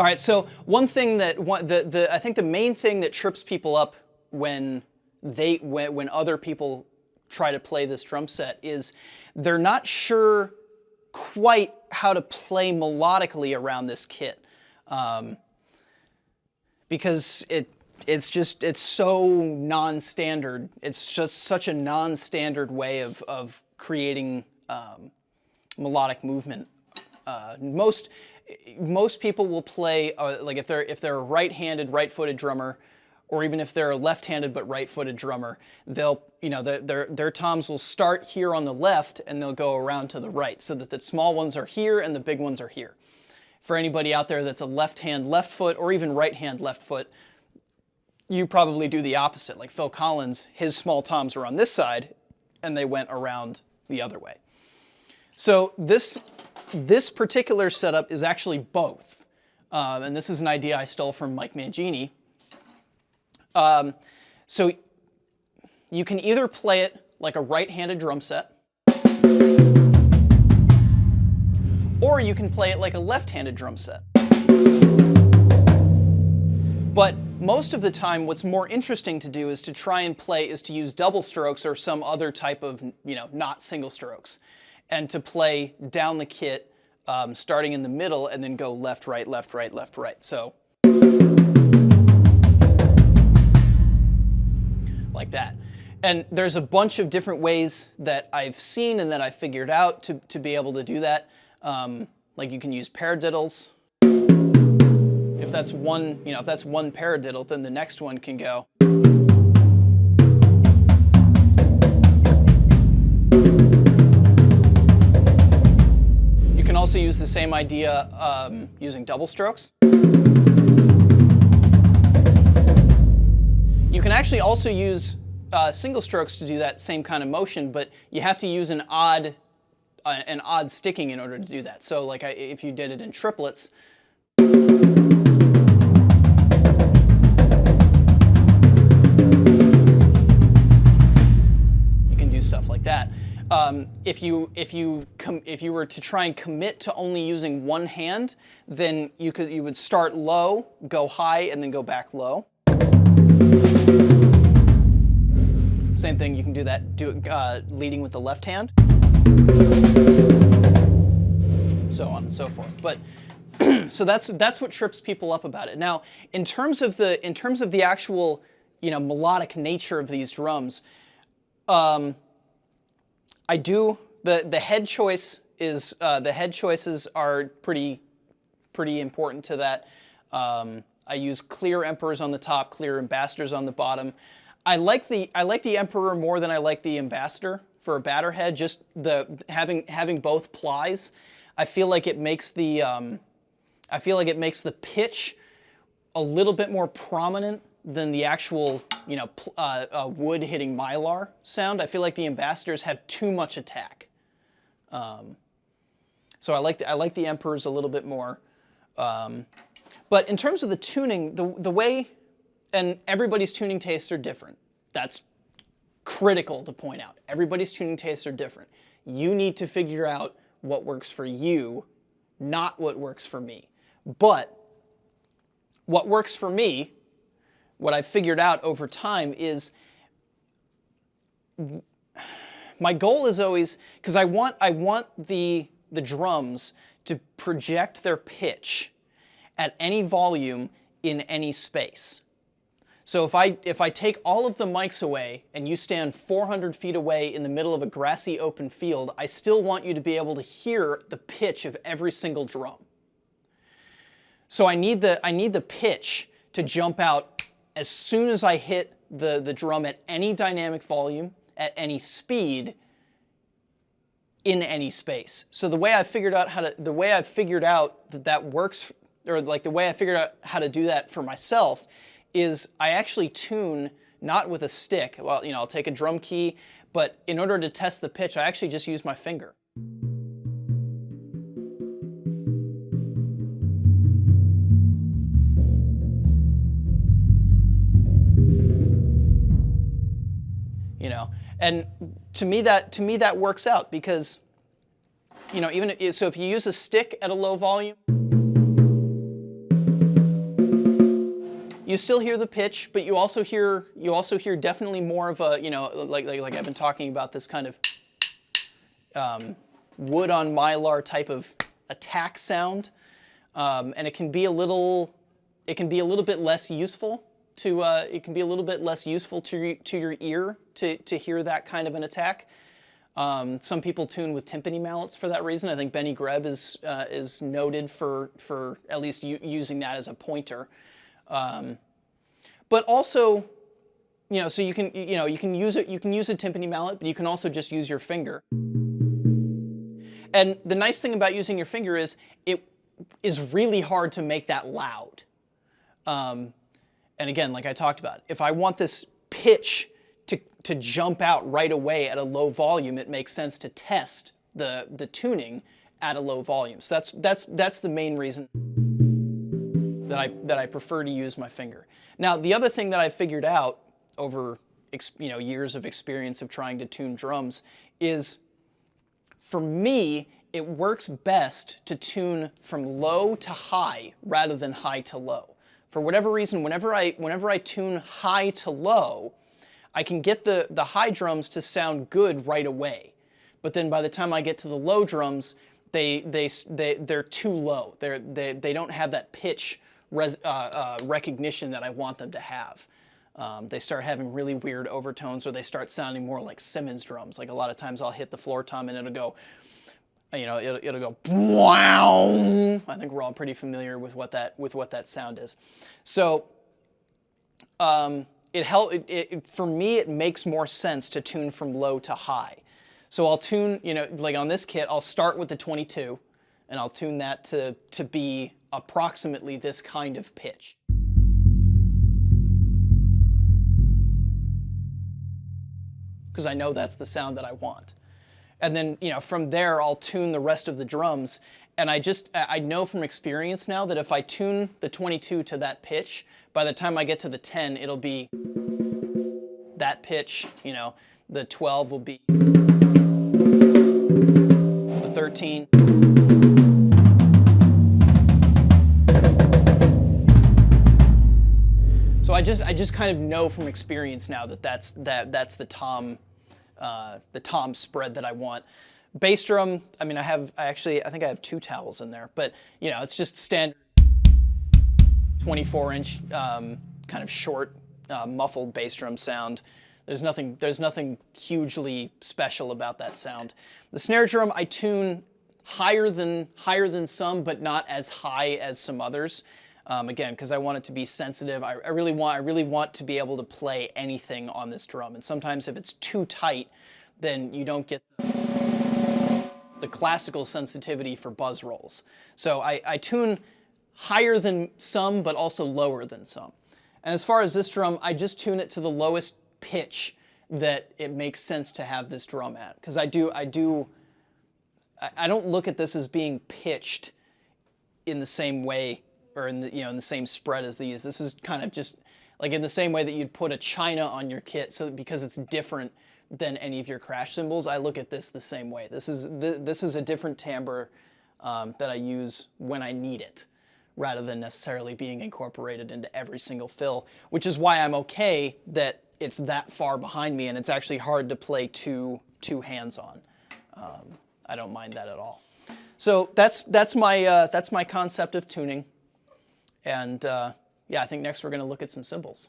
All right, so one thing that I think the main thing that trips people up when other people try to play this drum set is they're not sure quite how to play melodically around this kit, because it's so non-standard. It's just such a non-standard way of creating melodic movement. Most people will play like if they're a right-handed, right-footed drummer, or even if they're a left-handed but right-footed drummer, they'll their toms will start here on the left and they'll go around to the right, so that the small ones are here and the big ones are here. For anybody out there that's a left hand, left foot, or even right hand, left foot, you probably do the opposite. Like Phil Collins, his small toms are on this side and they went around the other way. So this particular setup is actually both. And this is an idea I stole from Mike Mangini. So you can either play it like a right-handed drum set, or you can play it like a left-handed drum set. But most of the time, what's more interesting to do is to use double strokes or some other type of, not single strokes, and to play down the kit, starting in the middle and then go left, right, left, right, left, right. So like that. And there's a bunch of different ways that I've seen and that I figured out to be able to do that. Like you can use paradiddles. If that's one, if that's one paradiddle, then the next one can go. You can also use the same idea using double strokes. You can actually also use single strokes to do that same kind of motion, but you have to use an odd sticking in order to do that. So like if you did it in triplets, you can do stuff like that. If you were to try and commit to only using one hand, then you would start low, go high, and then go back low. Same thing, you can do that leading with the left hand, so on and so forth. But so that's what trips people up about it. Now, in terms of the actual melodic nature of these drums, the head choice is the head choices are pretty important to that. I use clear emperors on the top, clear ambassadors on the bottom. I like the Emperor more than I like the Ambassador for a batter head. Just having both plies, I feel like it makes the pitch a little bit more prominent than the actual wood hitting mylar sound. I feel like the Ambassadors have too much attack. So I like the Emperors a little bit more. But in terms of the tuning, the way. And everybody's tuning tastes are different. That's critical to point out. Everybody's tuning tastes are different. You need to figure out what works for you, not what works for me. But what works for me, what I've figured out over time is, my goal is always, because I want the drums to project their pitch at any volume in any space. So if I take all of the mics away and you stand 400 feet away in the middle of a grassy open field, I still want you to be able to hear the pitch of every single drum. So I need the pitch to jump out as soon as I hit the drum at any dynamic volume, at any speed, in any space. So the way I figured out that works, or like the way I figured out how to do that for myself, is I actually tune not with a stick. Well, I'll take a drum key, but in order to test the pitch, I actually just use my finger. And to me that works out, because so if you use a stick at a low volume, you still hear the pitch, but you also hear definitely more of a, you know, like I've been talking about, this kind of wood on mylar type of attack sound, and it can be a little bit less useful to your ear to hear that kind of an attack. Some people tune with timpani mallets for that reason. I think Benny Greb is noted for at least using that as a pointer. But also, you know, so you can use a timpani mallet, but you can also just use your finger. And the nice thing about using your finger is it is really hard to make that loud. And again, like I talked about, if I want this pitch to jump out right away at a low volume, it makes sense to test the tuning at a low volume. So that's the main reason that I prefer to use my finger. Now, the other thing that I figured out over years of experience of trying to tune drums is, for me, it works best to tune from low to high rather than high to low. For whatever reason, whenever I tune high to low, I can get the high drums to sound good right away. But then by the time I get to the low drums, they're too low. They don't have that pitch recognition that I want them to have. They start having really weird overtones, or they start sounding more like Simmons drums. Like a lot of times I'll hit the floor tom and it'll go, you know, it'll go wow. I think we're all pretty familiar with what that sound is. So for me, it makes more sense to tune from low to high. So I'll tune, you know, like on this kit, I'll start with the 22, and I'll tune that to be approximately this kind of pitch. Because I know that's the sound that I want. And then, you know, from there, I'll tune the rest of the drums. And I know from experience now that if I tune the 22 to that pitch, by the time I get to the 10, it'll be that pitch, you know, the 12 will be the 13. So I just kind of know from experience now that that's the tom spread that I want. Bass drum, I mean, I think I have 2 towels in there, but you know, it's just standard 24-inch kind of short muffled bass drum sound. There's nothing hugely special about that sound. The snare drum I tune higher than some, but not as high as some others. Again, because I want it to be sensitive. I really want to be able to play anything on this drum. And sometimes if it's too tight, then you don't get the classical sensitivity for buzz rolls. So I tune higher than some, but also lower than some. And as far as this drum, I just tune it to the lowest pitch that it makes sense to have this drum at. Because I don't look at this as being pitched in the same way, or in the same spread as these. This is kind of just like in the same way that you'd put a china on your kit, so because it's different than any of your crash cymbals. I look at this the same way. This is a different timbre that I use when I need it, rather than necessarily being incorporated into every single fill, which is why I'm okay that it's that far behind me and it's actually hard to play two hands on. I don't mind that at all. So that's my concept of tuning. And yeah, I think next we're going to look at some cymbals.